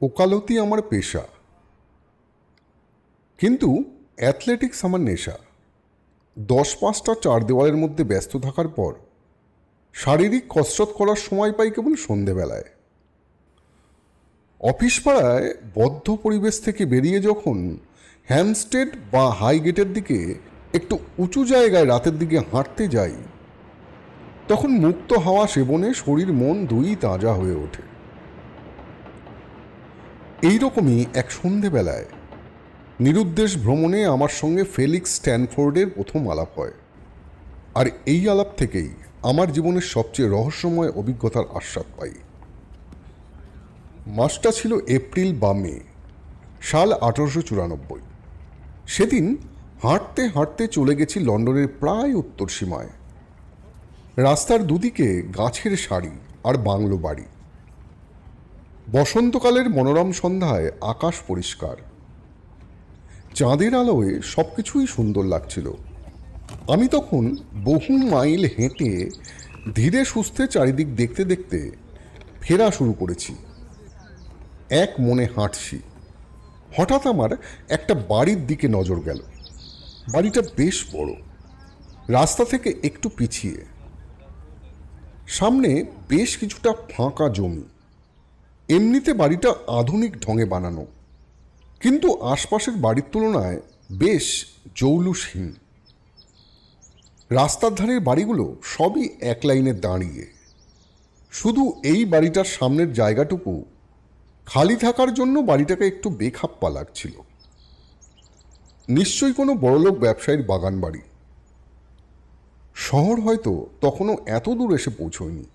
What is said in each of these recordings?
ওকালতি আমার পেশা, কিন্তু অ্যাথলেটিক্স আমার নেশা। 10-5টা চার দেওয়ালের মধ্যে ব্যস্ত থাকার পর শারীরিক কসরত করার সময় পাই কেবল সন্ধেবেলায়। অফিস পাড়ায় বদ্ধ পরিবেশ থেকে বেরিয়ে যখন হ্যামস্টেড বা হাইগেটের দিকে একটু উঁচু জায়গায় রাতের দিকে হাঁটতে যাই, তখন মুক্ত হাওয়া সেবনে শরীর মন দুই তাজা হয়ে ওঠে। এইরকমই এক সন্ধেবেলায় নিরুদ্দেশ ভ্রমণে আমার সঙ্গে ফেলিক্স স্ট্যানফোর্ডের প্রথম আলাপ হয়। আর এই আলাপ থেকেই আমার জীবনের সবচেয়ে রহস্যময় অভিজ্ঞতার আস্বাদ পাই। মাসটা ছিল এপ্রিল বা মে, সাল 1894। সেদিন হাঁটতে হাঁটতে চলে গেছি লন্ডনের প্রায় উত্তর সীমায়। রাস্তার দুদিকে গাছের সারি আর বাংলো বাড়ি। বসন্তকালের মনোরম সন্ধ্যায় আকাশ পরিষ্কার, চাঁদের আলোয় সব কিছুই সুন্দর লাগছিল। আমি তখন বহু মাইল হেঁটে ধীরে সুস্থে চারিদিক দেখতে দেখতে ফেরা শুরু করেছি। এক মনে হাঁটছি, হঠাৎ আমার একটা বাড়ির দিকে নজর গেল। বাড়িটা বেশ বড়, রাস্তা থেকে একটু পিছিয়ে। সামনে বেশ কিছুটা ফাঁকা জমি। এমনিতে বাড়িটা আধুনিক ঢঙে বানানো, কিন্তু আশপাশের বাড়ির তুলনায় বেশ জৌলুসহীন। রাস্তার ধারের বাড়িগুলো সবই এক লাইনে দাঁড়িয়ে। শুধু এই বাড়িটার সামনের জায়গাটুকু খালি থাকার জন্য বাড়িটাকে একটু বেখাপ্পা লাগছিল। নিশ্চয়ই কোনো বড়লোক ব্যবসায়ীর বাগান বাড়ি। শহর হয়তো তখনও এত দূর এসে পৌঁছয়নি।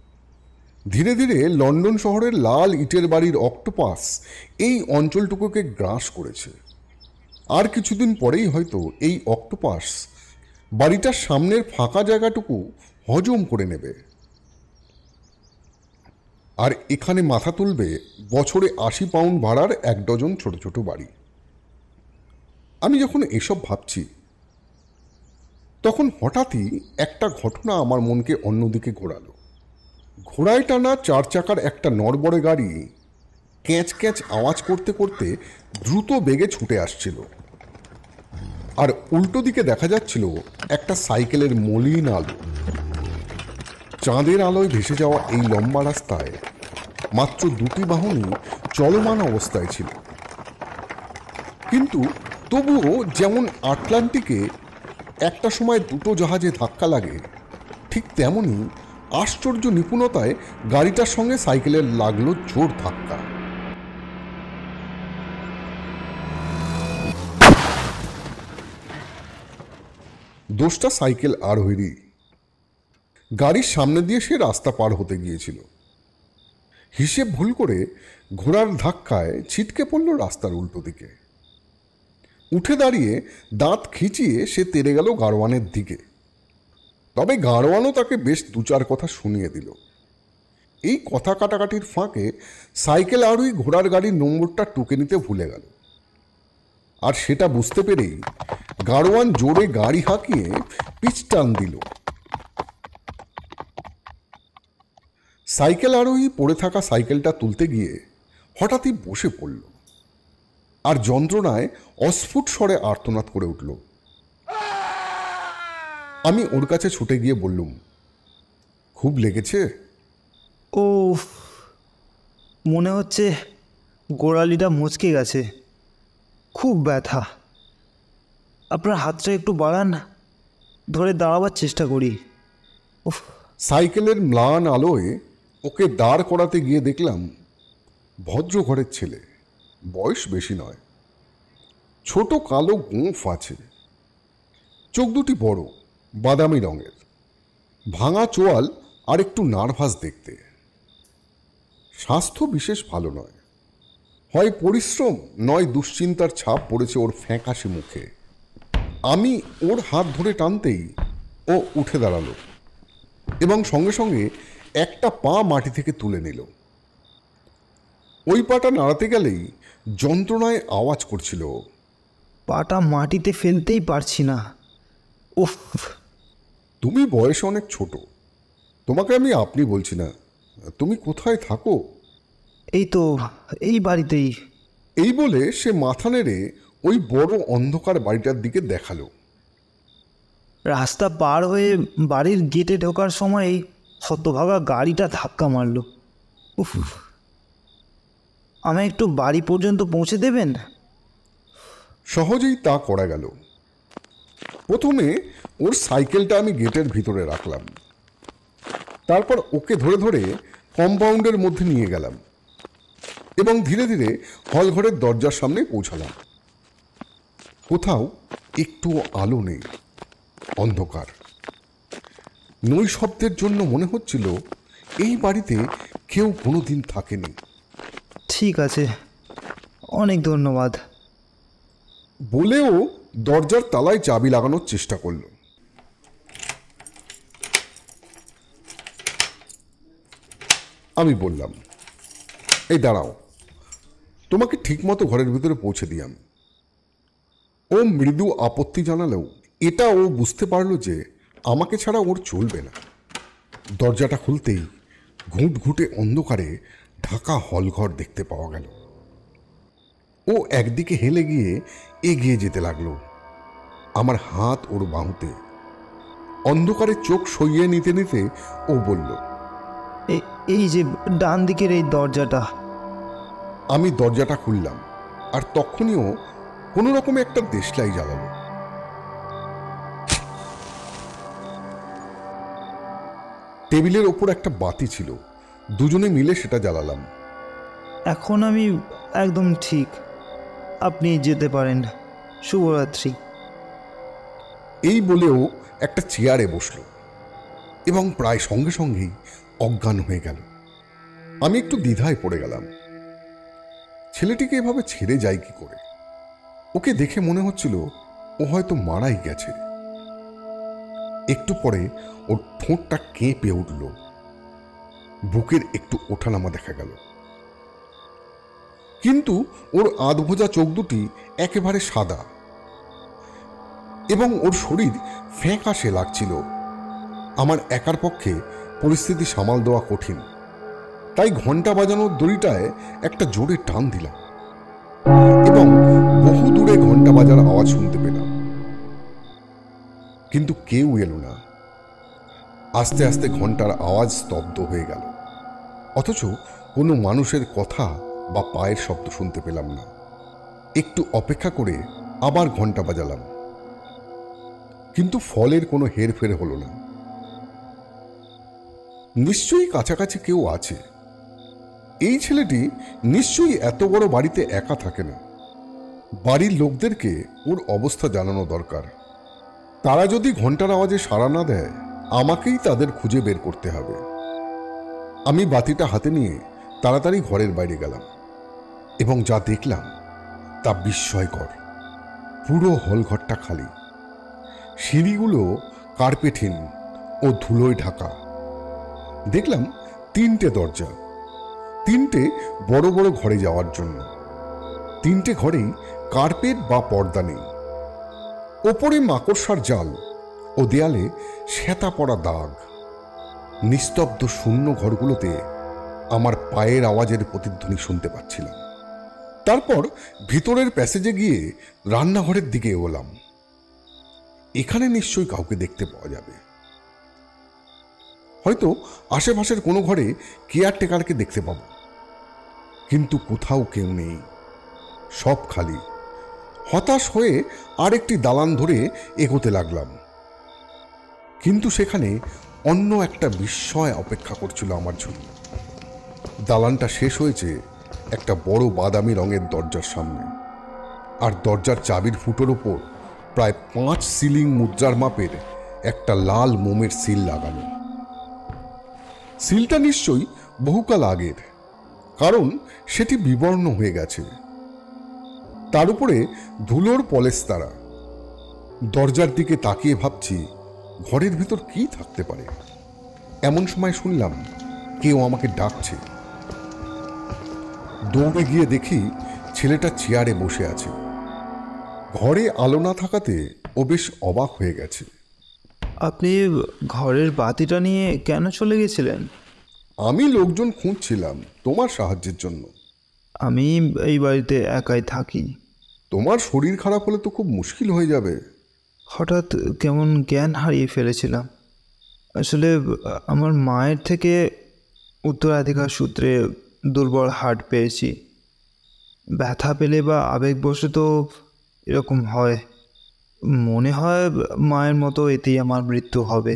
ধীরে ধীরে লন্ডন শহরের লাল ইটের বাড়ির অক্টোপাস এই অঞ্চলটুকুকে গ্রাস করেছে। আর কিছুদিন পরেই হয়তো এই অক্টোপাস বাড়িটার সামনের ফাঁকা জায়গাটুকু হজম করে নেবে, আর এখানে মাথা তুলবে বছরে 80 পাউন্ড ভাড়ার 1 ডজন ছোট ছোট বাড়ি। আমি যখন এসব ভাবছি, তখন হঠাৎই একটা ঘটনা আমার মনকে অন্যদিকে ঘোরালো। ঘোড়ায় টানা 4 চাকার একটা নড়বড়ে গাড়ি ক্যাঁচ ক্যাঁচ আওয়াজ করতে করতে দ্রুত বেগে ছুটে আসছিল। আর উল্টো দিকে দেখা যাচ্ছিল একটা সাইকেলের মলিন আলো। চাঁদের আলোয় ভেসে যাওয়া এই লম্বা রাস্তায় মাত্র 2টি বাহনই চলমান অবস্থায় ছিল। কিন্তু তবুও যেমন আটলান্টিকে একটা সময় 2টো জাহাজে ধাক্কা লাগে, ঠিক তেমনই আশ্চর্য নিপুণতায় গাড়িটার সঙ্গে সাইকেলের লাগলো জোর ধাক্কা। দোষটা সাইকেল আরোহীরই। গাড়ির সামনে দিয়ে সে রাস্তা পার হতে গিয়েছিল। হিসেব ভুল করে ঘোড়ার ধাক্কায় ছিটকে পড়ল রাস্তার উল্টো দিকে। উঠে দাঁড়িয়ে দাঁত খিচিয়ে সে তেড়ে গেল গাড়োয়ানের দিকে। তবে গাড়োয়ানও তাকে বেশ 2-4 কথা শুনিয়ে দিল। এই কথা কাটাকাটির ফাঁকে সাইকেল আরোহী ঘোড়ার গাড়ির নম্বরটা টুকে নিতে ভুলে গেল। আর সেটা বুঝতে পেরেই গাড়োয়ান জোরে গাড়ি হাঁকিয়ে পিচ টান দিল। সাইকেল আরোহী পড়ে থাকা সাইকেলটা তুলতে গিয়ে হঠাৎই বসে পড়ল, আর যন্ত্রণায় অস্ফুট স্বরে আর্তনাদ করে উঠল। আমি ওর কাছে ছুটে গিয়ে বললুম, খুব লেগেছে? ও, মনে হচ্ছে গোড়ালিটা মুচকে গেছে, খুব ব্যথা। আপনার হাতটা একটু বাড়ান, ধরে দাঁড়াবার চেষ্টা করি। উফ। সাইকেলের ম্লান আলোয় ওকে দাঁড় করাতে গিয়ে দেখলাম ভদ্র ঘরের ছেলে, বয়স বেশি নয়। ছোট কালো গোঁফ আছে, চোখ দুটি বড় বাদামি রঙের, ভাঙা চোয়াল আর একটু নার্ভাস দেখতে। স্বাস্থ্য বিশেষ ভালো নয়, হয় পরিশ্রম নয় দুশ্চিন্তার ছাপ পড়েছে ওর ফ্যাকাশে মুখে। আমি ওর হাত ধরে টানতেই ও উঠে দাঁড়ালো এবং সঙ্গে সঙ্গে একটা পা মাটি থেকে তুলে নিল। ওই পাটা নাড়াতে গেলেই যন্ত্রণায় আওয়াজ করছিল। পাটা মাটিতে ফেলতেই পারছি না। উফ। তুমি বয়সে অনেক ছোট, তোমাকে আমি আপনি বলছি না। তুমি কোথায় থাকো? এই তো, এই বাড়িতেই। এই বলে সে মাথা নেড়ে ওই বড় অন্ধকার বাড়িটার দিকে দেখালো। রাস্তা পার হয়ে বাড়ির গেটে ঢোকার সময় এই হতভাগা গাড়িটা ধাক্কা মারলো। উফ, আমায় একটু বাড়ি পর্যন্ত পৌঁছে দেবেন? সহজেই তা করা গেল। প্রথমে ওর সাইকেলটা আমি গেটের ভিতরে রাখলাম, তারপর ওকে ধরে ধরে কম্পাউন্ডের মধ্যে নিয়ে গেলাম এবং ধীরে ধীরে হলঘরের দরজার সামনে পৌঁছালাম। কোথাও একটুও আলো নেই, অন্ধকার। নৈশব্দের জন্য মনে হচ্ছিল এই বাড়িতে কেউ কোনোদিন থাকেনি। ঠিক আছে, অনেক ধন্যবাদ। বলেও দরজার তালায় চাবি লাগানোর চেষ্টা করল। আমি বললাম, এই দাঁড়াও, তোমাকে ঠিকমতো ঘরের ভিতরে পৌঁছে দিই আমি। ও মৃদু আপত্তি জানালেও এটা ও বুঝতে পারলো যে আমাকে ছাড়া ওর চলবে না। দরজাটা খুলতেই ঘুঁটঘুঁটে অন্ধকারে ঢাকা হলঘর দেখতে পাওয়া গেল। ও একদিকে হেলে গিয়ে এগিয়ে যেতে লাগলো, আমার হাত ওর বাহুতে। অন্ধকারে চোখ সইয়ে নিতে নিতে ও বলল, এই যে ডান দিকের এই দরজাটা। আমি দরজাটা খুললাম, আর তখনইও কোনো রকমে একটা দেশলাই জ্বালালো। টেবিলের ওপর একটা বাতি ছিল, দুজনে মিলে সেটা জ্বালালাম। এখন আমি একদম ঠিক, আপনি যেতে পারেন। শুভরাত্রি। এই বলেও একটা চেয়ারে বসল এবং প্রায় সঙ্গে সঙ্গেই অজ্ঞান হয়ে গেল। আমি একটু দ্বিধায় পড়ে গেলাম, ছেলেটিকে এভাবে ছেড়ে যায় কি করে? ওকে দেখে মনে হচ্ছিল ও হয়তো মারাই গেছে। একটু পরে ওর ঠোঁটটা কেঁপে উঠল, বুকের একটু ওঠানামা দেখা গেল, কিন্তু ওর আধভোজা চোখ দুটি একেবারে সাদা এবং ওর শরীর ফ্যাকাশে লাগছিল। আমার একার পক্ষে পরিস্থিতি সামাল দেওয়া কঠিন, তাই ঘন্টা বাজানোর দড়িটায় একটা জোরে টান দিলাম এবং বহু দূরে ঘন্টা বাজার আওয়াজ শুনতে পেলাম, কিন্তু কেউ এলো না। আস্তে আস্তে ঘন্টার আওয়াজ স্তব্ধ হয়ে গেল, অথচ কোনো মানুষের কথা বা পায়ের শব্দ শুনতে পেলাম না। একটু অপেক্ষা করে আবার ঘন্টা বাজালাম, কিন্তু ফলের কোনো হেরফের হলো না। নিশ্চয়ই কাছাকাছি কেউ আছে। এই ছেলেটি নিশ্চয়ই এত বড় বাড়িতে একা থাকে না। বাড়ির লোকদেরকে ওর অবস্থা জানানো দরকার। তারা যদি ঘন্টার আওয়াজে সাড়া না দেয়, আমাকেই তাদের খুঁজে বের করতে হবে। আমি বাতিটা হাতে নিয়ে তাড়াতাড়ি ঘরের বাইরে গেলাম এবং যা দেখলাম তা বিস্ময়কর। পুরো হলঘরটা খালি, সিঁড়িগুলো কার্পেটহীন ও ধুলোয় ঢাকা। দেখলাম তিনটে দরজা, তিনটে বড় বড় ঘরে যাওয়ার জন্য। তিনটে ঘরেই কার্পেট বা পর্দা নেই। ওপরে মাকড়সার জাল ও দেয়ালে শ্বেতা পড়া দাগ। নিস্তব্ধ শূন্য ঘরগুলোতে আমার পায়ের আওয়াজের প্রতিধ্বনি শুনতে পাচ্ছিলাম। তারপর ভিতরের প্যাসেজে গিয়ে রান্নাঘরের দিকে এগোলাম। এখানে নিশ্চয়ই কাউকে দেখতে পাওয়া যাবে। হয়তো আশেপাশের কোনো ঘরে কেয়ারটেকারকে দেখতে পাব, কিন্তু কোথাও কেউ নেই, সব খালি। হতাশ হয়ে আরেকটি দালান ধরে এগোতে লাগলাম, কিন্তু সেখানে অন্য একটা বিস্ময় অপেক্ষা করছিল আমার জন্য। দালানটা শেষ হয়েছে একটা বড় বাদামি রঙের দরজার সামনে, আর দরজার চাবির ফুটোর ওপর প্রায় 5 সিলিং মুদ্রার মাপের একটা লাল মোমের সিল লাগানো। সিলটা নিশ্চয়ই বহুকাল আগের, কারণ সেটি বিবর্ণ হয়ে গেছে। তার উপরে ধুলোর পলেস্তারা। দরজার দিকে তাকিয়ে ভাবছি ঘরের ভিতর কি থাকতে পারে। এমন সময় শুনলাম কেউ আমাকে ডাকছে। দৌড়ে গিয়ে দেখি ছেলেটা চেয়ারে বসে আছে। ঘরে আলো না থাকাতে ও বেশ অবাক হয়ে গেছে। আপনি ঘরের বাতিটা নিয়ে কেন চলে গেছিলেন? আমি লোকজন খুঁজছিলাম তোমার সাহায্যের জন্য। আমি এই বাড়িতে একাই থাকি। তোমার শরীর খারাপ হলে তো খুব মুশকিল হয়ে যাবে। হঠাৎ কেমন জ্ঞান হারিয়ে ফেলেছিলাম। আসলে আমার মায়ের থেকে উত্তরাধিকার সূত্রে দুর্বল হার্ট পেয়েছি। ব্যথা পেলে বা আবেগবশত এরকম হয়। মনে হয় মায়ের মতো এতেই আমার মৃত্যু হবে।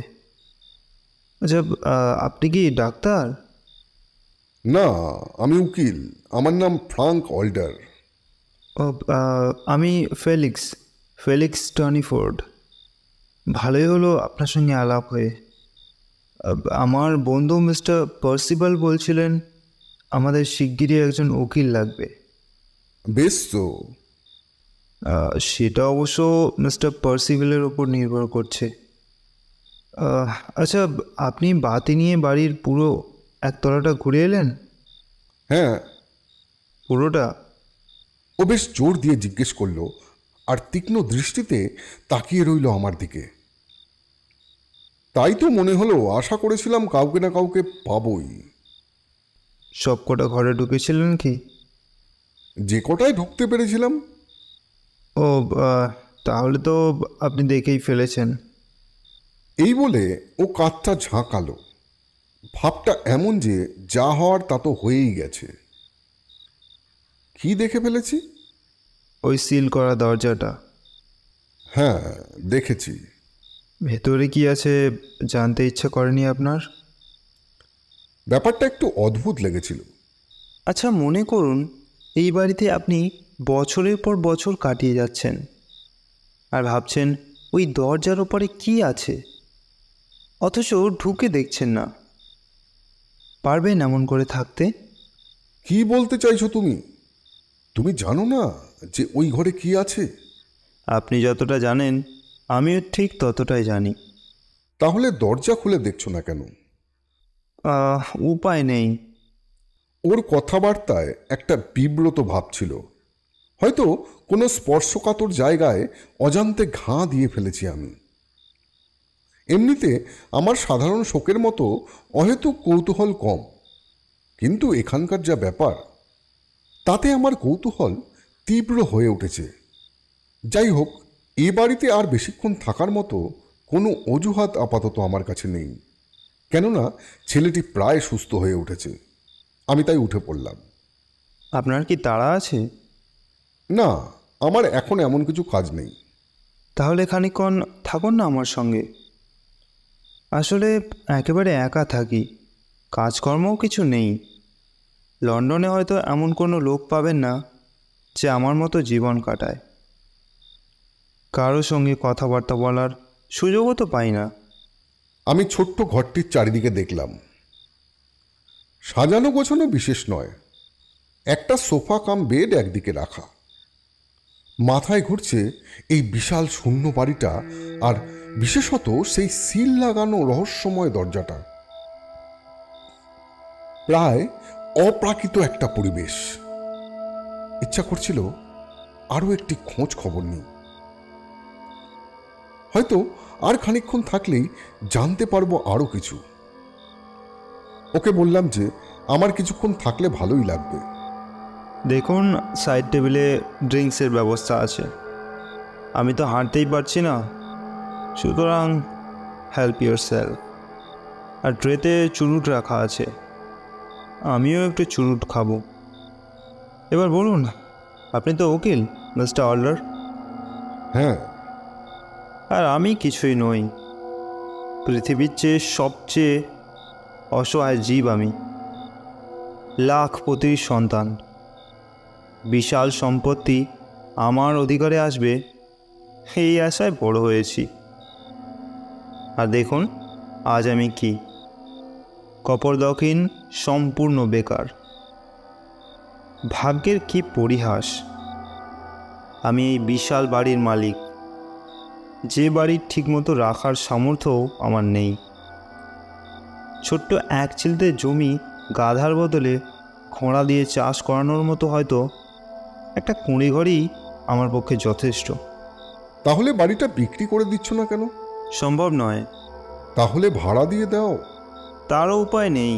আচ্ছা, আপনি কি ডাক্তার? না, আমি উকিল। আমার নাম ফ্রাঙ্ক অল্ডার। ও, আমি ফেলিক্স ফেলিক্স টনিফোর্ড। ভালোই হলো আপনার সঙ্গে আলাপ হয়ে। আমার বন্ধু মিস্টার পার্সিবাল বলছিলেন আমাদের শিগগিরই একজন উকিল লাগবে। বেশ তো। সেটা অবশ্য মিস্টার পার্সিবালের ওপর নির্ভর করছে। আচ্ছা, আপনি বাতি নিয়ে বাড়ির পুরো একতলাটা ঘুরে এলেন? হ্যাঁ। পুরোটা? ও বেশ জোর দিয়ে জিজ্ঞেস করলো, আর তীক্ষ্ণ দৃষ্টিতে তাকিয়ে রইল আমার দিকে। তাই তো মনে হলো, আশা করেছিলাম কাউকে না কাউকে পাবই। সব কটা ঘরে ঢুকেছিলেন কি? যে কটায় ঢুকতে পেরেছিলাম। ও, তাহলে তো আপনি দেখেই ফেলেছেন। এই বলে ও কাঁধটা ঝাঁকালো। ভাবটা এমন যে যা হওয়ার তা তো হয়েই গেছে। কি দেখে ফেলেছি? ওই সিল করা দরজাটা। হ্যাঁ, দেখেছি। ভেতরে কি আছে জানতে ইচ্ছা করেনি আপনার? ব্যাপারটা একটু অদ্ভুত লেগেছিল। আচ্ছা, মনে করুন এই বাড়িতে আপনি বছরের পর বছর কাটিয়ে যাচ্ছেন আর ভাবছেন ওই দরজার ওপরে কি আছে, অথচ ঢুকে দেখছেন না। পারবেন এমন করে থাকতে? কি বলতে চাইছো তুমি? তুমি জানো না যে ওই ঘরে কি আছে? আপনি যতটা জানেন আমিও ঠিক ততটাই জানি। তাহলে দরজা খুলে দেখছো না কেন? উপায় নেই। ওর কথাবার্তায় একটা বিব্রত ভাব ছিল। হয়তো কোনো স্পর্শকাতর জায়গায় অজান্তে ঘা দিয়ে ফেলেছি আমি। এমনিতে আমার সাধারণ শোকের মতো অহেতুক কৌতূহল কম, কিন্তু এখানকার যা ব্যাপার তাতে আমার কৌতূহল তীব্র হয়ে উঠেছে। যাই হোক, এ বাড়িতে আর বেশিক্ষণ থাকার মতো কোনো অজুহাত আপাতত আমার কাছে নেই, কেননা ছেলেটি প্রায় সুস্থ হয়ে উঠেছে। আমি তাই উঠে পড়লাম। আপনার কি তাড়া আছে? না, আমার এখন এমন কিছু কাজ নেই। তাহলে খানিকক্ষণ থাকুন না আমার সঙ্গে। আসলে একেবারে একা থাকি, কাজকর্মও কিছু নেই। লন্ডনে হয়তো এমন কোনো লোক পাবেন না যে আমার মতো জীবন কাটায়। কারো সঙ্গে কথাবার্তা বলার সুযোগও তো পাই না। আমি ছোট্ট ঘরটির চারিদিকে দেখলাম। সাজানো গোছানো বিশেষ নয়। একটা সোফা কাম বেড একদিকে রাখা। মাথায় ঘুরছে এই বিশাল শূন্য বাড়িটা, আর বিশেষত সেই সিল লাগানো রহস্যময় দরজাটা। প্রায় অপ্রাকৃত একটা পরিবেশ। ইচ্ছা করছিল আরও একটি খোঁজ খবর নিই। হয়তো আর খানিকক্ষণ থাকলেই জানতে পারবো আরও কিছু। ওকে বললাম যে আমার কিছুক্ষণ থাকলে ভালোই লাগবে। দেখুন, সাইড টেবিলে ড্রিঙ্কসের ব্যবস্থা আছে। আমি তো হাঁটতেই পারছি না, সুতরাং হেল্প ইয়োর সেলফ। আর ট্রেতে চুরুট রাখা আছে, আমিও একটু চুরুট খাবো। এবার বলুন, আপনি তো উকিল মিস্টার অল্ডার। হ্যাঁ। আর আমি কিছুই নই। পৃথিবীর চেয়ে সবচেয়ে অসহায় জীব আমি। লাখপতির সন্তান। বিশাল সম্পত্তি আমার অধিকারে আসবে এই আশায় বড় হয়েছি। আর দেখুন আজ আমি কি, কপরদক্ষিণ সম্পূর্ণ বেকার। ভাগ্যের কি পরিহাস! আমি এই বিশাল বাড়ির মালিক, যে বাড়ির ঠিকমতো রাখার সামর্থ্যও আমার নেই। ছোট্ট এক চিলতে জমি গাধার বদলে ঘোড়া দিয়ে চাষ করানোর মতো হয়তো একটা কুঁড়ি ঘরই আমার পক্ষে যথেষ্ট। তাহলে বাড়িটা বিক্রি করে দিচ্ছ না কেন? সম্ভব নয়। তাহলে ভাড়া দিয়ে দাও। তারও উপায় নেই।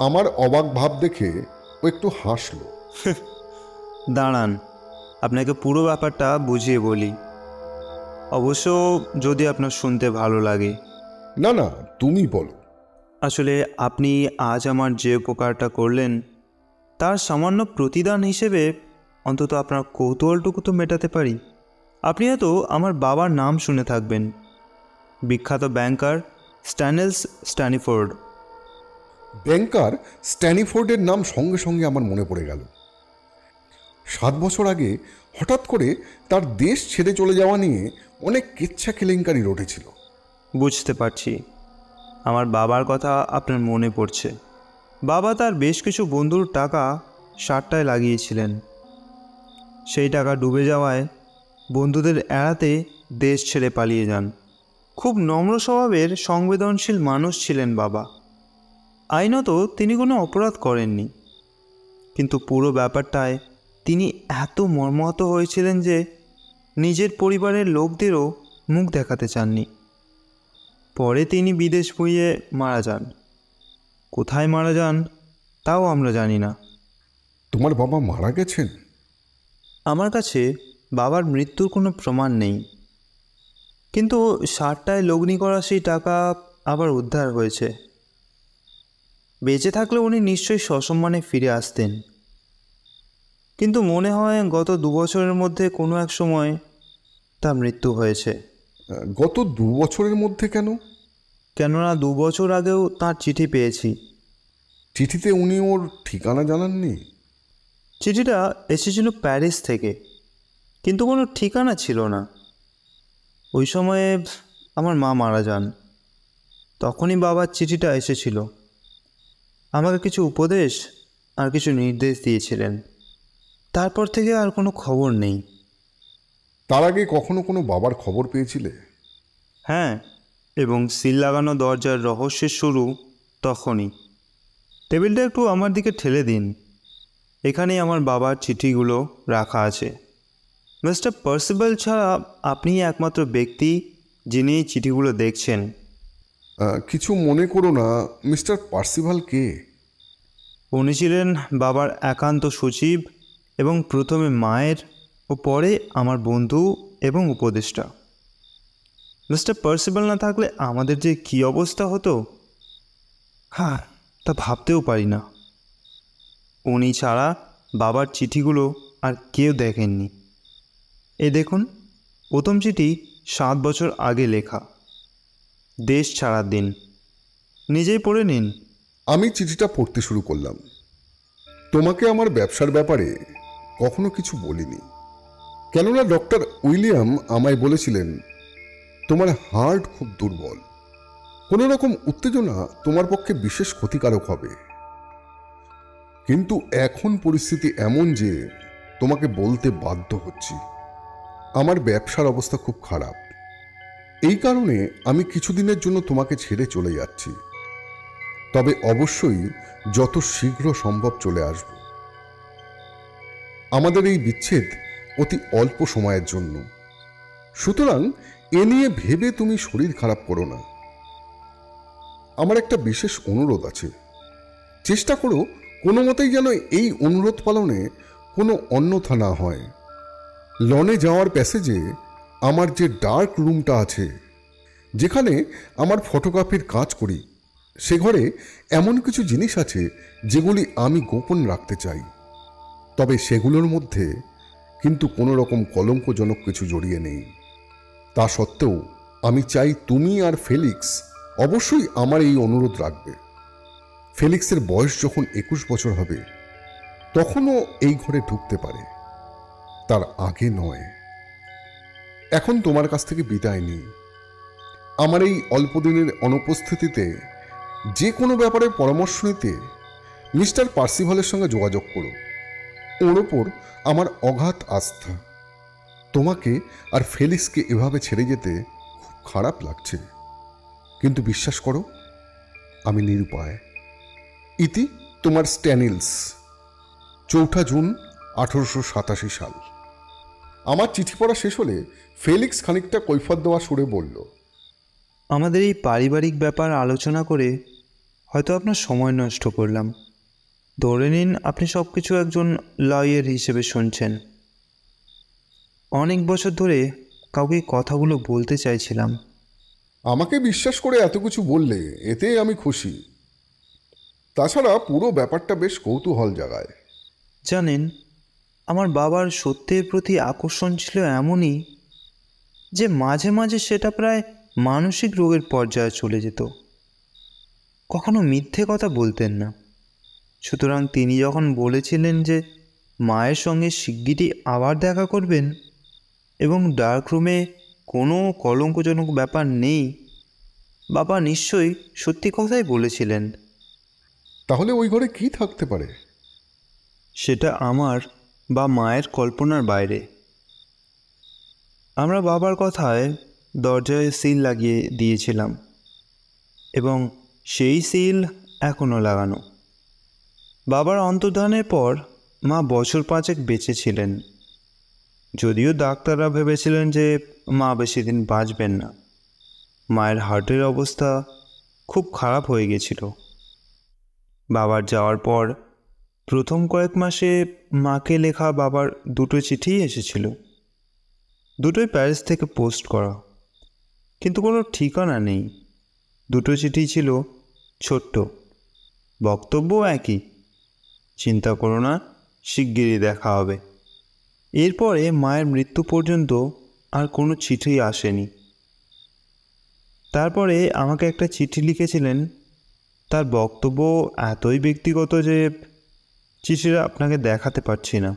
আমার অবাক ভাব দেখে ও একটু হাসল। দাঁড়ান, আপনাকে পুরো ব্যাপারটা বুঝিয়ে বলি, অবশ্য যদি আপনার শুনতে ভালো লাগে। না না, তুমি বলো। আসলে আপনি আজ আমার যে উপকারটা করলেন তার সামান্য প্রতিদান হিসেবে অন্তত আপনার কৌতূহলটুকু তো মেটাতে পারি। আপনি হয়তো আমার বাবার নাম শুনে থাকবেন, বিখ্যাত ব্যাংকার স্ট্যানেলস স্ট্যানিফোর্ড। ব্যাংকার স্ট্যানিফোর্ডের নাম সঙ্গে সঙ্গে আমার মনে পড়ে গেল। 7 বছর আগে হঠাৎ করে তার দেশ ছেড়ে চলে যাওয়া নিয়ে অনেক কেচ্ছা কেলেঙ্কারি রটেছিল। বুঝতে পারছি, আমার বাবার কথা আপনার মনে পড়ছে। বাবা তার বেশ কিছু বন্ধুর টাকা সারটায় লাগিয়েছিলেন। সেই টাকা ডুবে যাওয়ায় বন্ধুদের এড়াতে দেশ ছেড়ে পালিয়ে যান। খুব নম্র স্বভাবের সংবেদনশীল মানুষ ছিলেন বাবা। আইনত তিনি কোনো অপরাধ করেননি, কিন্তু পুরো ব্যাপারটায় তিনি এত মর্মাহত হয়েছিলেন যে নিজের পরিবারের লোকদেরও মুখ দেখাতে চাননি। পরে তিনি বিদেশ বইয়ে মারা যান। কোথায় মারা যান তাও আমরা জানি না। তোমার বাবা মারা গেছেন? আমার কাছে বাবার মৃত্যুর কোনো প্রমাণ নেই, কিন্তু সারটায় লগ্নি করা সেই টাকা আবার উদ্ধার হয়েছে। বেঁচে থাকলে উনি নিশ্চয়ই সসম্মানে ফিরে আসতেন, কিন্তু মনে হয় গত 2 বছরের মধ্যে কোনো এক সময় তার মৃত্যু হয়েছে। গত 2 বছরের মধ্যে কেন? কেননা 2 বছর আগেও তার চিঠি পেয়েছি। চিঠিতে উনি ওর ঠিকানা জানাননি? চিঠিটা এসেছিল প্যারিস থেকে, কিন্তু কোনো ঠিকানা ছিল না। ওই সময়ে আমার মা মারা যান, তখনই বাবার চিঠিটা এসেছিল। আমাকে কিছু উপদেশ আর কিছু নির্দেশ দিয়েছিলেন। তারপর থেকে আর কোনো খবর নেই। তার আগে কখনো কোনো বাবার খবর পেয়েছিলে? হ্যাঁ, এবং সিল লাগানো দরজার রহস্যের শুরু তখনই। টেবিলটা একটু আমার দিকে ঠেলে দিন, এখানেই আমার বাবার চিঠিগুলো রাখা আছে। মিস্টার পার্সিবল ছাড়া আপনিই একমাত্র ব্যক্তি যিনি এই চিঠিগুলো দেখছেন। কিছু মনে করো না। মিস্টার পার্সিভাল কে? উনি ছিলেন বাবার একান্ত সচিব এবং প্রথমে মায়ের ও পরে আমার বন্ধু এবং উপদেষ্টা। মিস্টার পার্সিবল না থাকলে আমাদের যে কী অবস্থা হতো, হ্যাঁ, তা ভাবতেও পারি না। উনি ছাড়া বাবার চিঠিগুলো আর কেউ দেখেননি। এ দেখুন, প্রথম চিঠি 7 বছর আগে লেখা, দেশ ছাড়ার দিন। নিজেই পড়ে নিন। আমি চিঠিটা পড়তে শুরু করলাম। তোমাকে আমার ব্যবসার ব্যাপারে কখনো কিছু বলিনি, কেননা ডক্টর উইলিয়াম আমায় বলেছিলেন তোমার হার্ট খুব দুর্বল, কোনো রকম উত্তেজনা তোমার পক্ষে বিশেষ ক্ষতিকারক হবে। কিন্তু এখন পরিস্থিতি এমন যে তোমাকে বলতে বাধ্য হচ্ছি, আমার ব্যবসার অবস্থা খুব খারাপ। এই কারণে আমি কিছুদিনের জন্য তোমাকে ছেড়ে চলে যাচ্ছি, তবে অবশ্যই যত শীঘ্র সম্ভব চলে আসব। আমাদের এই বিচ্ছেদ অতি অল্প সময়ের জন্য, সুতরাং এ নিয়ে ভেবে তুমি শরীর খারাপ করো না। আমার একটা বিশেষ অনুরোধ আছে, চেষ্টা করো কোনো মতেই যেন এই অনুরোধ পালনে কোনো অন্যথা না হয়। লনে যাওয়ার প্যাসেজে আমার যে ডার্ক রুমটা আছে, যেখানে আমার ফটোগ্রাফির কাজ করি, সে ঘরে এমন কিছু জিনিস আছে যেগুলি আমি গোপন রাখতে চাই। তবে সেগুলোর মধ্যে কিন্তু কোনো রকম কলঙ্কজনক কিছু জড়িয়ে নেই। তা সত্ত্বেও আমি চাই তুমি আর ফেলিক্স অবশ্যই আমার এই অনুরোধ রাখবে। ফেলিক্সের বয়স যখন 21 বছর হবে, তখনও এই ঘরে ঢুকতে পারে, তার আগে নয়। এখন তোমার কাছ থেকে বিদায় নিই। আমার এই অল্প দিনের অনুপস্থিতিতে যে কোনো ব্যাপারে পরামর্শ নিতে মিস্টার পার্সিভালের সঙ্গে যোগাযোগ করো। ওর ওপর আমার অগাধ আস্থা। তোমাকে আর ফেলিক্সকে এভাবে ছেড়ে যেতে খুব খারাপ লাগছে, কিন্তু বিশ্বাস করো আমি নিরুপায়। ইতি তোমার স্ট্যানিলস, 4 জুন 1887 সাল। আমার চিঠি পড়া শেষ হলে ফেলিক্স খানিকটা কৈফিয়ত দেওয়া সুরে বলল, আমাদের এই পারিবারিক ব্যাপার আলোচনা করে হয়তো আপনার সময় নষ্ট করলাম। ধরে নিন আপনি সব কিছু একজন লয়ার হিসেবে শুনছেন। অনেক বছর ধরে কাউকে কথাগুলো বলতে চাইছিলাম। আমাকে বিশ্বাস করে এত কিছু বললে এতে আমি খুশি। তাছাড়া পুরো ব্যাপারটা বেশ কৌতূহল জাগায়। জানেন, আমার বাবার সত্যের প্রতি আকর্ষণ ছিল এমনই যে মাঝে মাঝে সেটা প্রায় মানসিক রোগের পর্যায়ে চলে যেত। কখনো মিথ্যে কথা বলতেন না। সুতরাং তিনি যখন বলেছিলেন যে মায়ের সঙ্গে শিগগিরই আবার দেখা করবেন এবং ডার্ক রুমে কোনো কলঙ্কজনক ব্যাপার নেই, বাবা নিশ্চয়ই সত্যি কথাই বলেছিলেন। তাহলে ওই ঘরে কি থাকতে পারে? সেটা আমার বা মায়ের কল্পনার বাইরে। আমরা বাবার কথায় দরজায় সিল লাগিয়ে দিয়েছিলাম এবং সেই সিল এখনও লাগানো। বাবার অন্তর্ধানের পর মা বছর 5 বেঁচে ছিলেন, যদিও ডাক্তাররা ভেবেছিলেন যে মা বেশি দিন বাঁচবেন না। মায়ের হার্টের অবস্থা খুব খারাপ হয়ে গেছিল। বাবার যাওয়ার পর প্রথম কয়েক মাসে মাকে লেখা বাবার 2টো চিঠিই এসেছিল। দুটোই প্যারিস থেকে পোস্ট করা, কিন্তু কোনো ঠিকানা নেই। 2টো চিঠি ছিল ছোট্ট, বক্তব্য একই, চিন্তা করো না, শিগগিরই দেখা হবে। এরপরে মায়ের মৃত্যু পর্যন্ত আর কোনো চিঠি আসেনি। তারপরে আমাকে একটা চিঠি লিখেছিলেন। তার বক্তব্য এতই ব্যক্তিগত যে চিঠিটা আপনাকে দেখাতে পারছি না।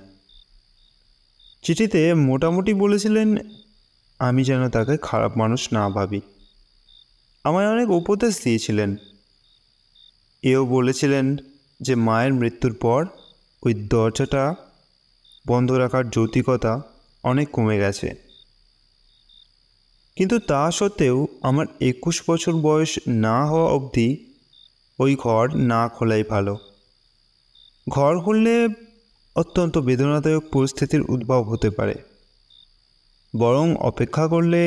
চিঠিতে মোটামুটি বলেছিলেন আমি যেন তাকে খারাপ মানুষ না ভাবি। আমায় অনেক উপদেশ দিয়েছিলেন। এও বলেছিলেন যে মায়ের মৃত্যুর পর ওই দরজাটা বন্ধ রাখার যৌক্তিকতা অনেক কমে গেছে। কিন্তু তা সত্ত্বেও আমার 21 বছর বয়স না হওয়া অবধি ওই ঘর না খোলাই ভালো। ঘর খুললে অত্যন্ত বেদনাদায়ক পরিস্থিতির উদ্ভব হতে পারে। বরং অপেক্ষা করলে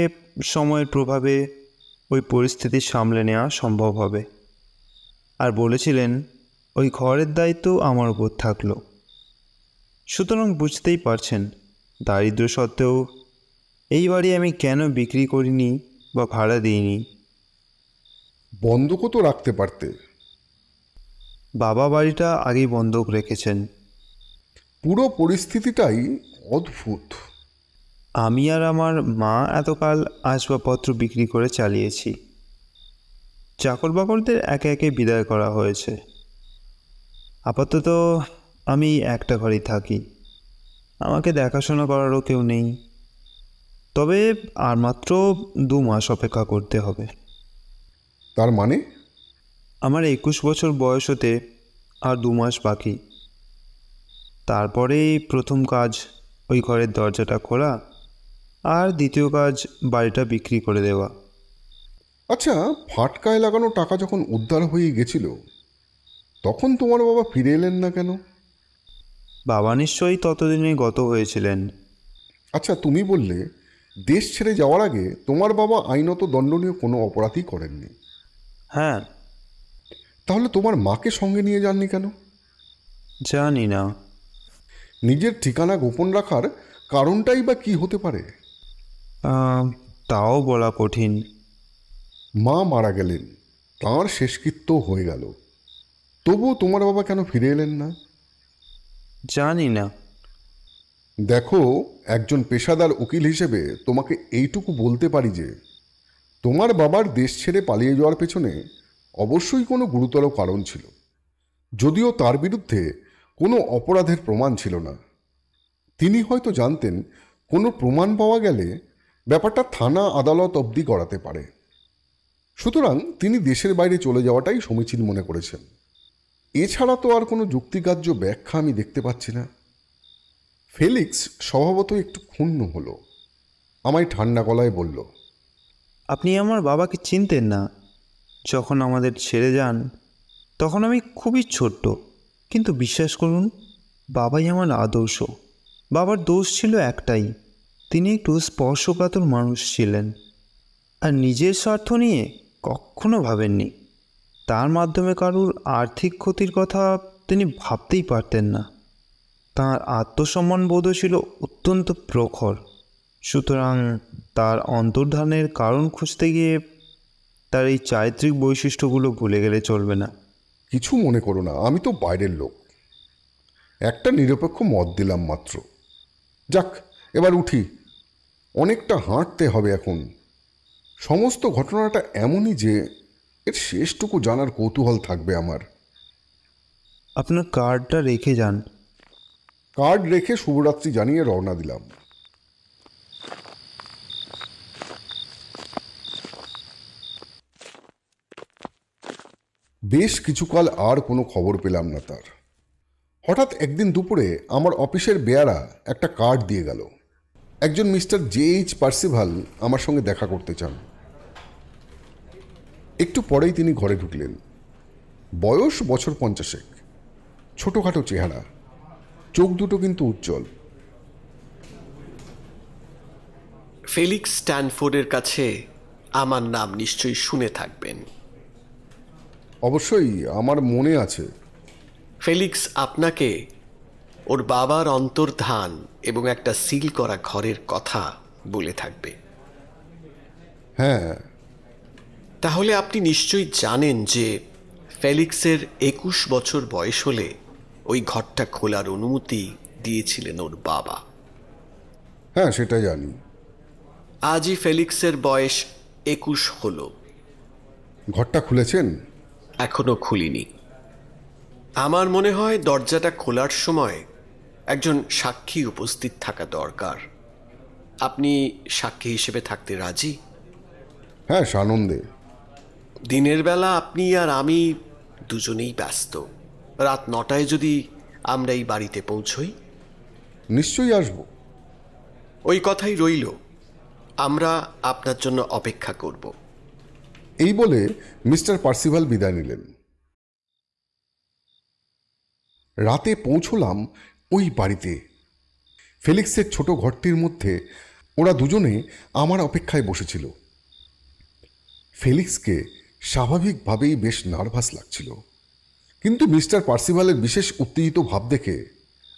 সময়ের প্রভাবে ওই পরিস্থিতি সামলে নেওয়া সম্ভব হবে। আর বলেছিলেন ওই ঘরের দায়িত্ব আমার উপর থাকলো। সুতরাং বুঝতেই পারছেন দারিদ্র্য সত্ত্বেও এই বাড়ি আমি কেন বিক্রি করিনি বা ভাড়া দিইনি। বন্ধকও তো রাখতে পারতে। বাবা বাড়িটা আগেই বন্ধক রেখেছেন। পুরো পরিস্থিতিটাই অদ্ভুত। আমি আর আমার মা এতকাল আসবাবপত্র বিক্রি করে চালিয়েছি। চাকর বাকরদের একে একে বিদায় করা হয়েছে। আপাতত আমি একটা ঘরেই থাকি। আমাকে দেখাশোনা করারও কেউ নেই। তবে আর মাত্র 2 মাস অপেক্ষা করতে হবে। তার মানে? আমার 21 বছর বয়স হতে আর 2 মাস বাকি। তারপরেই প্রথম কাজ ওই ঘরের দরজাটা খোলা, আর দ্বিতীয় কাজ বাড়িটা বিক্রি করে দেওয়া। আচ্ছা, ফাটকায় লাগানো টাকা যখন উদ্ধার হয়ে গেছিল তখন তোমার বাবা ফিরে এলেন না কেন? বাবা নিশ্চয়ই ততদিনে গত হয়েছিলেন। আচ্ছা, তুমি বললে দেশ ছেড়ে যাওয়ার আগে তোমার বাবা আইনত দণ্ডনীয় কোনো অপরাধই করেননি। হ্যাঁ। তাহলে তোমার মাকে সঙ্গে নিয়ে যাননি কেন? জানি না। নিজের ঠিকানা গোপন রাখার কারণটাই বা কী হতে পারে? তাও বলা কঠিন। মা মারা গেলেন, তাঁর শেষকৃত্য হয়ে গেল, তবুও তোমার বাবা কেন ফিরে এলেন না? জানি না। দেখো, একজন পেশাদার উকিল হিসেবে তোমাকে এইটুকু বলতে পারি যে তোমার বাবার দেশ ছেড়ে পালিয়ে যাওয়ার পেছনে অবশ্যই কোনো গুরুতর কারণ ছিল, যদিও তার বিরুদ্ধে কোনো অপরাধের প্রমাণ ছিল না। তিনি হয়তো জানতেন কোনো প্রমাণ পাওয়া গেলে ব্যাপারটা থানা আদালত অবধি গড়াতে পারে। সুতরাং তিনি দেশের বাইরে চলে যাওয়াটাই সমীচীন মনে করেছেন। এছাড়া তো আর কোনো যুক্তিগ্রাহ্য ব্যাখ্যা আমি দেখতে পাচ্ছি না। ফেলিক্স স্বভাবতই একটু ক্ষুণ্ণ হলো। আমায় ঠান্ডা গলায় বলল, আপনি আমার বাবাকে চিনতেন না। যখন আমাদের ছেড়ে যান তখন আমি খুবই ছোট্ট, কিন্তু বিশ্বাস করুন, বাবাই আমার আদর্শ। বাবার দোষ ছিল একটাই, তিনি একটু স্পর্শকাতর মানুষ ছিলেন আর নিজের স্বার্থ নিয়ে কখনো ভাবেননি। তার মাধ্যমে কারুর আর্থিক ক্ষতির কথা তিনি ভাবতেই পারতেন না। তাঁর আত্মসম্মান বোধ ছিল অত্যন্ত প্রখর। সুতরাং তার অন্তর্ধানের কারণ খুঁজতে গিয়ে তার এই চারিত্রিক বৈশিষ্ট্যগুলো ভুলে গেলে চলবে না। কিছু মনে করো না, আমি তো বাইরের লোক, একটা নিরপেক্ষ মত দিলাম মাত্র। যাক, এবার উঠি, অনেকটা হাঁটতে হবে এখন। সমস্ত ঘটনাটা এমনই যে এর শেষটুকু জানার কৌতূহল থাকবে আমার। আপনার কার্ডটা রেখে যান। কার্ড রেখে শুভরাত্রি জানিয়ে রওনা দিলাম। বেশ কিছুকাল আর কোনো খবর পেলাম না তার। হঠাৎ একদিন দুপুরে আমার অফিসের বেয়ারা একটা কার্ড দিয়ে গেল। একজন মিস্টার জে.এইচ. পার্সিভাল আমার সঙ্গে দেখা করতে চান। একটু পরেই তিনি ঘরে ঢুকলেন। বয়স বছর 50, ছোটোখাটো চেহারা, চোখ দুটো কিন্তু উজ্জ্বল। ফেলিক্স স্ট্যানফোর্ডের কাছে আমার নাম নিশ্চয়ই শুনে থাকবেন। অবশ্যই, আমার মনে আছে। ফেলিক্স আপনাকে ওর বাবার অন্তর্ধান এবং একটা সিল করা ঘরের কথা বলে থাকবে। হ্যাঁ। তাহলে আপনি নিশ্চয়ই জানেন যে ফেলিক্সের 21 বছর বয়স হলে ওই ঘরটা খোলার অনুমতি দিয়েছিলেন ওর বাবা। হ্যাঁ, সেটা জানি। আজই ফেলিক্সের বয়স 21 হলো। ঘরটা খুলেছেন? এখনো খুলিনি। আমার মনে হয় দরজাটা খোলার সময় একজন সাক্ষী উপস্থিত থাকা দরকার। আপনি সাক্ষী হিসেবে থাকতে রাজি? হ্যাঁ, সানন্দে। দিনের বেলা আপনি আর আমি দুজনেই ব্যস্ত। রাত 9টায় যদি আমরা এই বাড়িতে পৌঁছই? নিশ্চয়ই আসব। ওই কথাই রইল, আমরা আপনার জন্য অপেক্ষা করব। এই বলে মিস্টার পার্সিভাল বিদায় নিলেন। রাতে পৌঁছলাম ওই বাড়িতে। ফেলিক্সের ছোট ঘরটির মধ্যে ওরা দুজনে আমার অপেক্ষায় বসেছিল। ফেলিক্সকে স্বাভাবিকভাবেই বেশ নার্ভাস লাগছিল, কিন্তু মিস্টার পার্সিভালের বিশেষ উত্তেজিত ভাব দেখে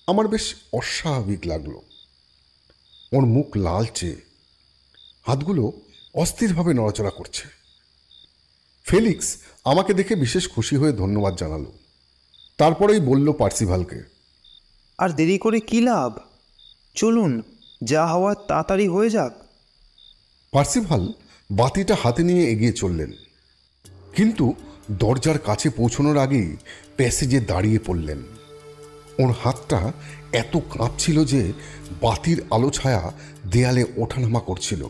আমার বেশ অস্বাভাবিক লাগলো। ওর মুখ লালচে, হাতগুলো অস্থিরভাবে নড়াচড়া করছে। ফেলিক্স আমাকে দেখে বিশেষ খুশি হয়ে ধন্যবাদ জানালো। তারপরেই বলল পার্সিভালকে, আর দেরি করে কী লাভ, চলুন, যা হওয়ার তাড়াতাড়ি হয়ে যাক। পার্সিভাল বাতিটা হাতে নিয়ে এগিয়ে চললেন, কিন্তু দরজার কাছে পৌঁছানোর আগেই প্যাসেজে দাঁড়িয়ে পড়লেন। ওর হাতটা এত কাঁপছিল যে বাতির আলো ছায়া দেয়ালে ওঠানামা করছিল।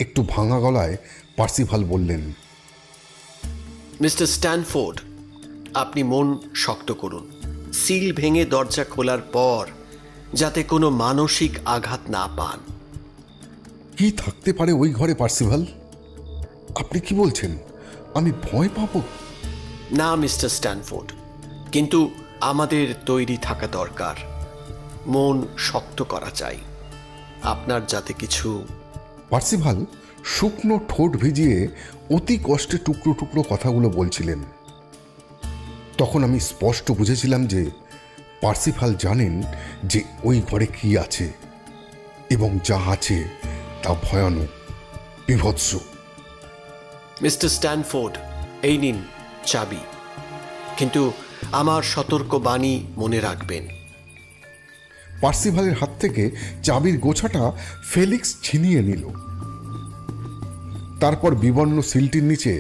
একটু ভাঙা গলায় পার্সিভাল বললেন, মিস্টার স্ট্যানফোর্ড, আপনি মন শক্ত করুন। সিল ভেঙে দরজা খোলার পর যাতে কোনো মানসিক আঘাত না পান। কি থাকতে পারে ওই ঘরে পার্সিভাল? আপনি কি বলছেন? আমি ভয় পাবো? না মিস্টার স্ট্যানফোর্ড, কিন্তু আমাদের তৈরি থাকা দরকার। মন শক্ত করা চাই, আপনার যাতে কিছু। পার্সিভাল শুকনো ঠোঁট ভিজিয়ে অতি কষ্টে টুকরো টুকরো কথাগুলো বলছিলেন। তখন আমি স্পষ্ট বুঝেছিলাম যে পার্সিভাল জানেন যে ওই ঘরে কি আছে, এবং যা আছে তা ভয়ানক, বিভৎস। মিস্টার স্ট্যানফোর্ড, এই নিন চাবি, কিন্তু আমার সতর্ক বাণী মনে রাখবেন। পার্সিভালের হাত থেকে চাবির গোছাটা ফেলিক্স ছিনিয়ে নিল। তারপর বিবর্ণ সিলটির নিচে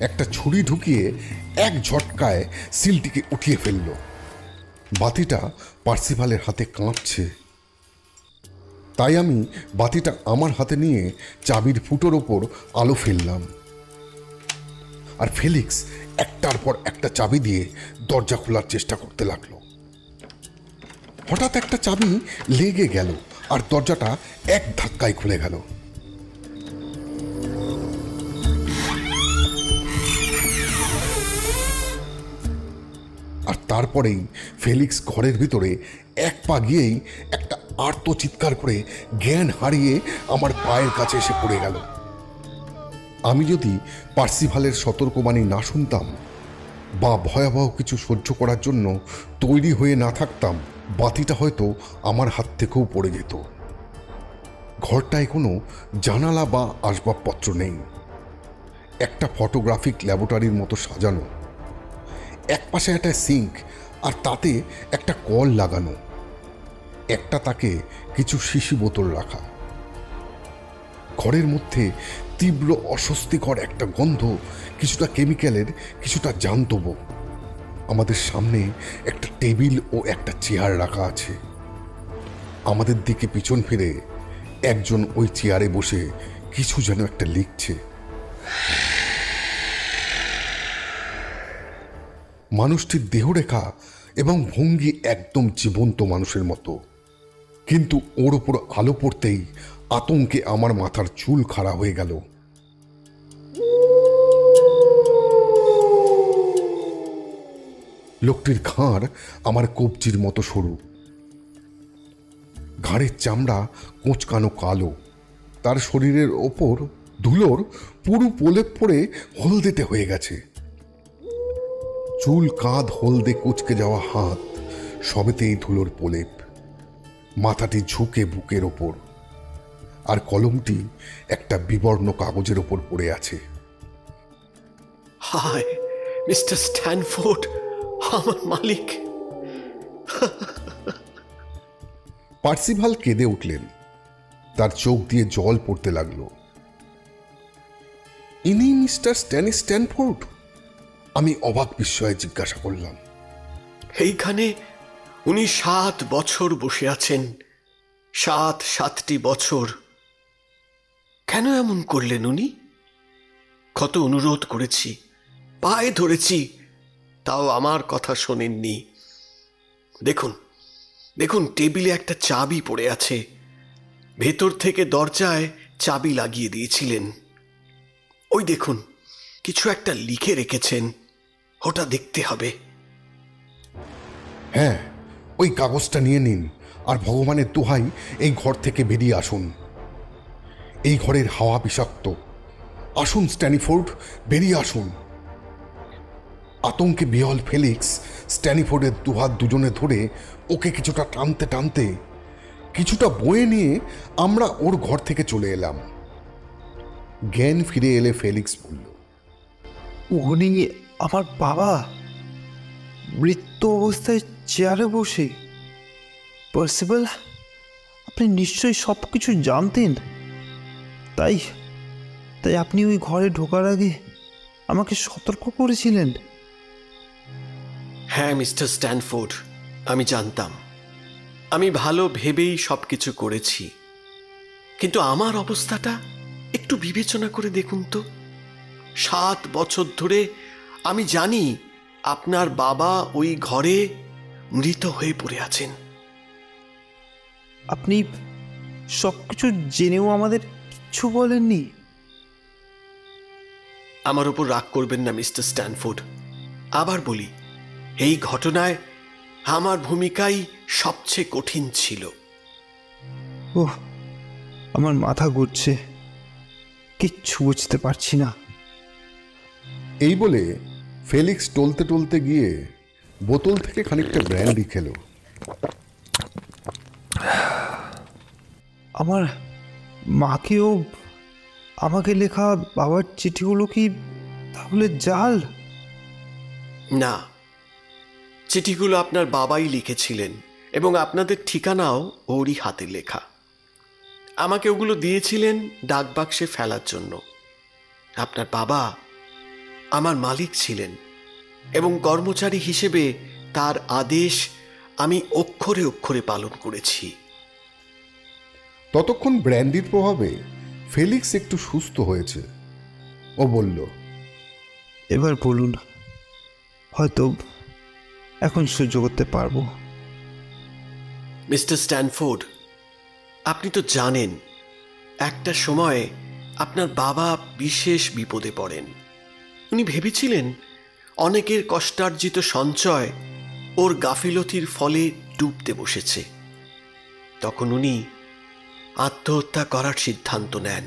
একটা ছুরি ঢুকিয়ে এক ঝটকায় সিলটিকে উঠিয়ে ফেলল। বাতিটা পার্সিভালের হাতে কাঁপছে, তাই আমি বাতিটা আমার হাতে নিয়ে চাবির ফুটোর ওপর আলো ফেললাম, আর ফেলিক্স একটার পর একটা চাবি দিয়ে দরজা খোলার চেষ্টা করতে লাগলো। হঠাৎ একটা চাবি লেগে গেল আর দরজাটা এক ধাক্কায় খুলে গেল। আর তারপরেই ফেলিক্স ঘরের ভিতরে এক পা গিয়েই একটা আর্ত চিৎকার করে জ্ঞান হারিয়ে আমার পায়ের কাছে এসে পড়ে গেল। আমি যদি পার্সিভালের সতর্কবাণী না শুনতাম বা ভয়াবহ কিছু সহ্য করার জন্য তৈরি হয়ে না থাকতাম, বাতিটা হয়তো আমার হাত থেকেও পড়ে যেত। ঘরটায় কোনো জানালা বা আসবাবপত্র নেই। একটা ফটোগ্রাফিক ল্যাবরেটরির মতো সাজানো। একপাশে একটা সিঙ্ক আর তাতে একটা কল লাগানো, একটা তাকে কিছু শিশি বোতল রাখা। ঘরের মধ্যে তীব্র অস্বস্তিকর একটা গন্ধ, কিছুটা কেমিক্যালের, কিছুটা জান্তব। আমাদের সামনে একটা টেবিল ও একটা চেয়ার রাখা আছে। আমাদের দিকে পিছন ফিরে একজন ওই চেয়ারে বসে কিছু যেন একটা লিখছে। মানুষটির দেহরেখা এবং ভঙ্গি একদম জীবন্ত মানুষের মতো, কিন্তু ওর ওপর আলো পড়তেই আতঙ্কে আমার মাথার চুল খাড়া হয়ে গেল। লোকটির ঘাড় আমার কবজির মতো সরু, ঘাড়ের চামড়া কোঁচকানো কালো, তার শরীরের ওপর ধুলোর পুরো প্রলেপ পড়ে হলদেটে হয়ে গেছে। চুল কাঁধ হলদে কুচকে যাওয়া হাত, সবেতেই ধুলোর প্রলেপ। মাথাটি ঝুঁকে বুকের ওপর, আর কলমটি একটা বিবর্ণ কাগজের ওপর পড়ে আছে। হায় মিস্টার স্ট্যানফোর্ড, আমার মালিক। পার্সিভাল কেঁদে উঠলেন, তার চোখ দিয়ে জল পড়তে লাগলো। ইনি মিস্টার স্ট্যানি স্ট্যানফোর্ড? আমি অবাক বিস্ময়ে জিজ্ঞাসা করলাম। এইখানে উনি 7 বছর বসে আছেন, 7টি বছর। কেন এমন করলেন উনি? কত অনুরোধ করেছি, পায়ে ধরেছি, তাও আমার কথা শোনেননি। দেখুন দেখুন, টেবিলে একটা চাবি পড়ে আছে। ভেতর থেকে দরজায় চাবি লাগিয়ে দিয়েছিলেন। ওই দেখুন, কিছু একটা লিখে রেখেছেন, ওটা দেখতে হবে। হ্যাঁ, ওই কাগজটা নিয়ে নিন, আর ভগবানের দোহাই এই ঘর থেকে বেরিয়ে আসুন। এই ঘরের হাওয়া বিষাক্ত। আসুন স্ট্যানিফোর্ড, বেরিয়ে আসুন। আতঙ্কে বিহল ফেলিক্স স্ট্যানিফোর্ডের দুহাত দুজনে ধরে ওকে কিছুটা টানতে টানতে, কিছুটা বয়ে নিয়ে আমরা ওর ঘর থেকে চলে এলাম। জ্ঞান ফিরে এলে ফেলিক্স বলল, উনি আমার বাবা, মৃত্যু অবস্থায় চেয়ারে বসে। পার্সিভাল, আপনি নিশ্চয়ই সব কিছু জানতেন, তাই তাই আপনি ওই ঘরে ঢোকার আগে আমাকে সতর্ক করেছিলেন। হ্যাঁ মিস্টার স্ট্যানফোর্ড, আমি জানতাম। আমি ভালো ভেবেই সবকিছু করেছি, কিন্তু আমার অবস্থাটা একটু বিবেচনা করে দেখুন তো। 7 বছর ধরে আমি জানি আপনার বাবা ওই ঘরে মৃত হয়ে পড়ে আছেন। আপনি সব কিছু জেনেও আমাদের কিচ্ছু বলেননি? আমার উপর রাগ করবেন না মিস্টার স্ট্যানফোর্ড। আবার বলি, এই ঘটনায় আমার ভূমিকাই সবচেয়ে কঠিন ছিল। ওহ, আমার মাথা ঘুরছে, কিচ্ছু বুঝতে পারছি না। এই বলে ফেলিক্স টলতে টলতে গিয়ে বোতল থেকে খানিকটা ব্র্যান্ডি খেলো। আমার মাকেও আমাকে লেখা বাবার চিঠিগুলো কি তাহলে জাল? না, চিঠিগুলো আপনার বাবাই লিখেছিলেন এবং আপনাদের ঠিকানাও ওরই হাতে লেখা। আমাকে ওগুলো দিয়েছিলেন ডাকবাক্সে ফেলার জন্য। আপনার বাবা আমার মালিক ছিলেন এবং কর্মচারী হিসেবে তার আদেশ আমি অক্ষরে অক্ষরে পালন করেছি। ততক্ষণ ব্র্যান্ডির প্রভাবে ফেলিক্স একটু সুস্থ হয়েছে। ও বলল, এবার বলুন, হয়তো এখন সহ্য করতে পারবো। মিস্টার স্ট্যানফোর্ড, আপনি তো জানেন একটা সময় আপনার বাবা বিশেষ বিপদে পড়েন। উনি ভেবেছিলেন অনেকের কষ্টার্জিত সঞ্চয় ওর গাফিলতির ফলে ডুবতে বসেছে। তখন উনি আত্মহত্যা করার সিদ্ধান্ত নেন।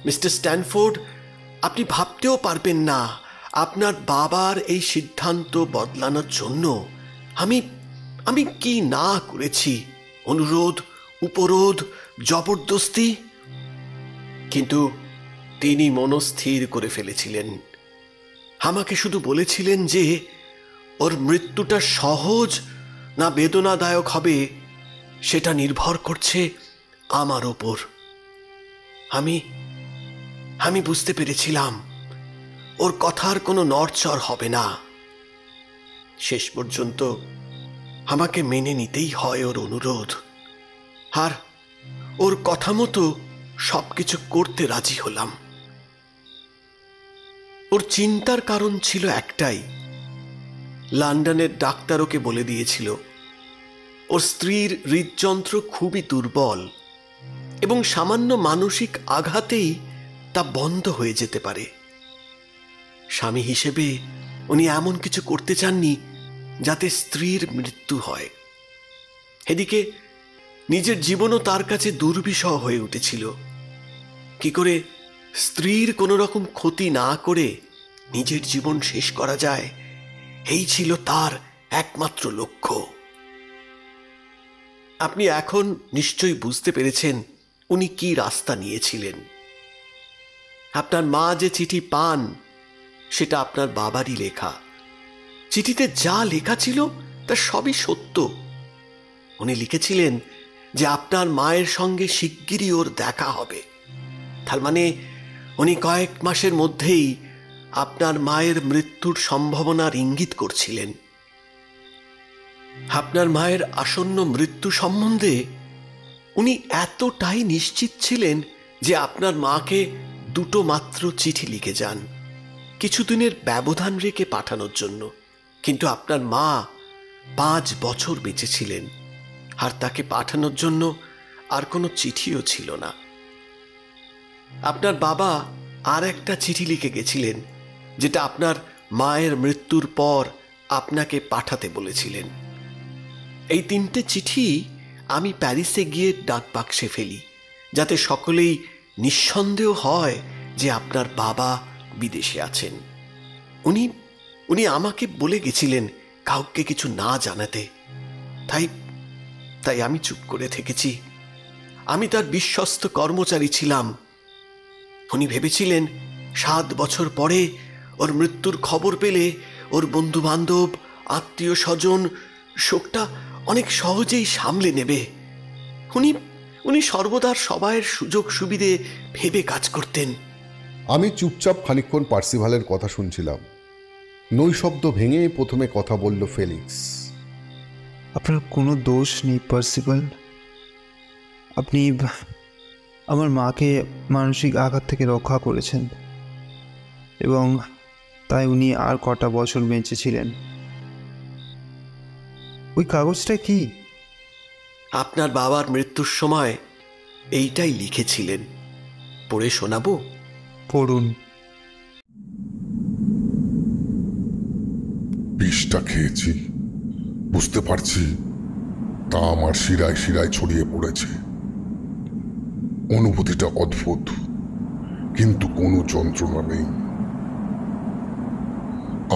মিস্টার স্ট্যানফোর্ড, আপনি ভাবতেও পারবেন না আপনার বাবার এই সিদ্ধান্ত বদলানোর জন্য আমি আমি কি না করেছি। অনুরোধ, উপরোধ, জবরদস্তি। কিন্তু তিনি মনস্থির করে ফেলেছিলেন। আমাকে শুধু বলেছিলেন যে ওর মৃত্যুটা সহজ না বেদনাদায়ক হবে সেটা নির্ভর করছে আমার ওপর। আমি আমি বুঝতে পেরেছিলাম ওর কথার কোনো নড়চড় হবে না। শেষ পর্যন্ত আমাকে মেনে নিতেই হয় ওর অনুরোধ, আর ওর কথা মতো সবকিছু করতে রাজি হলাম। ওর চিন্তার কারণ ছিল একটাই। লন্ডনের ডাক্তার ওকে বলে দিয়েছিল ওর স্ত্রীর হৃদযন্ত্র খুবই দুর্বল এবং সামান্য মানসিক আঘাতেই তা বন্ধ হয়ে যেতে পারে। স্বামী হিসেবে উনি এমন কিছু করতে চাননি যাতে স্ত্রীর মৃত্যু হয়। এদিকে নিজের জীবনও তার কাছে দুর্বিষহ হয়ে উঠেছিল। কি করে স্ত্রীর কোনো রকম ক্ষতি না করে নিজের জীবন শেষ করা যায়, এই ছিল তার একমাত্র লক্ষ্য। আপনি এখন নিশ্চয়ই বুঝতে পেরেছেন উনি কি রাস্তা নিয়েছিলেন। আপনার মা যে চিঠি পান সেটা আপনার বাবারই লেখা। চিঠিতে যা লেখা ছিল তা সবই সত্য। উনি লিখেছিলেন যে আপনার মায়ের সঙ্গে শিগগিরই ওর দেখা হবে। তার মানে উনি কয়েক মাসের মধ্যেই আপনার মায়ের মৃত্যুর সম্ভাবনার ইঙ্গিত করছিলেন। আপনার মায়ের আসন্ন মৃত্যু সম্বন্ধে উনি এতটাই নিশ্চিত ছিলেন যে আপনার মাকে দুটো মাত্র চিঠি লিখে যান কিছুদিনের ব্যবধান রেখে পাঠানোর জন্য। কিন্তু আপনার মা 5 বছর বেঁচে ছিলেন, আর তাকে পাঠানোর জন্য আর কোনো চিঠিও ছিল না। আপনার বাবা আর একটা চিঠি লিখে গেছিলেন যেটা আপনার মায়ের মৃত্যুর পর আপনাকে পাঠাতে বলেছিলেন। এই 3টে চিঠি আমি প্যারিসে গিয়ে ডাকবাক্সে ফেলি, যাতে সকলেই নিঃসন্দেহ হয় যে আপনার বাবা বিদেশে আছেন। উনি আমাকে বলে গেছিলেন কাউকে কিছু না জানাতে। তাই আমি চুপ করে থেকেছি। আমি তার বিশ্বস্ত কর্মচারী ছিলাম। উনি ভেবেছিলেন 7 বছর পরে ওর মৃত্যুর খবর পেলে ওর বন্ধু বান্ধব, আত্মীয় স্বজন শোকটা অনেক সহজেই সামলে নেবে। উনি সর্বদা সবাইয়ের সুযোগ সুবিধে ভেবে কাজ করতেন। আমি চুপচাপ খানিকক্ষণ পার্সিভালের কথা শুনছিলাম। নৈশব্দ ভেঙে প্রথমে কথা বলল ফেলিক্স। আপনার কোনো দোষ নেই পার্সিভাল। আপনি আমার মাকে মানসিক আঘাত থেকে রক্ষা করেছেন এবং তাই উনি আর কটা বছর বেঁচে ছিলেন। ওই কাগজটা কি? আপনার বাবার মৃত্যুর সময় এইটাই লিখেছিলেন। পড়ে শোনাবো? পড়ুন। বিষটা খেয়েছি, বুঝতে পারছি তা আমার শিরায় শিরায় ছড়িয়ে পড়েছে। অনুভূতিটা অদ্ভুত, কিন্তু কোনো যন্ত্রণা নেই।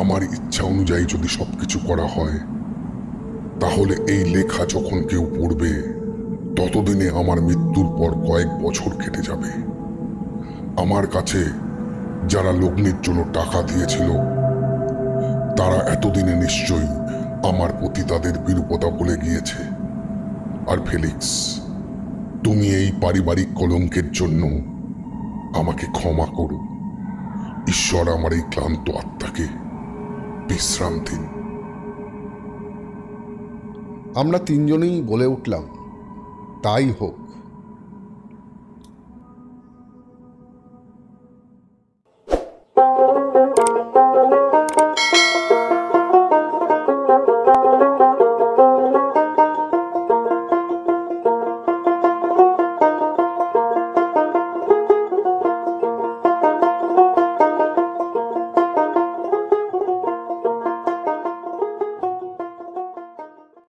আমার ইচ্ছা অনুযায়ী যদি সবকিছু করা হয়, তাহলে এই লেখা যখন কেউ পড়বে ততদিনে আমার মৃত্যুর পর কয়েক বছর কেটে যাবে। আমার কাছে যারা লগ্নির জন্য টাকা দিয়েছিল তারা এতদিনে নিশ্চয়ই আমার প্রতি তাদের বিরূপতা বলে গিয়েছে। আর ফেলিক্স, তুমি এই পারিবারিক কলঙ্কের জন্য আমাকে ক্ষমা করো। ঈশ্বর আমার এই ক্লান্ত আত্মাকে বিশ্রাম দিন। আমরা 3জনেই বলে উঠলাম, তাই হোক।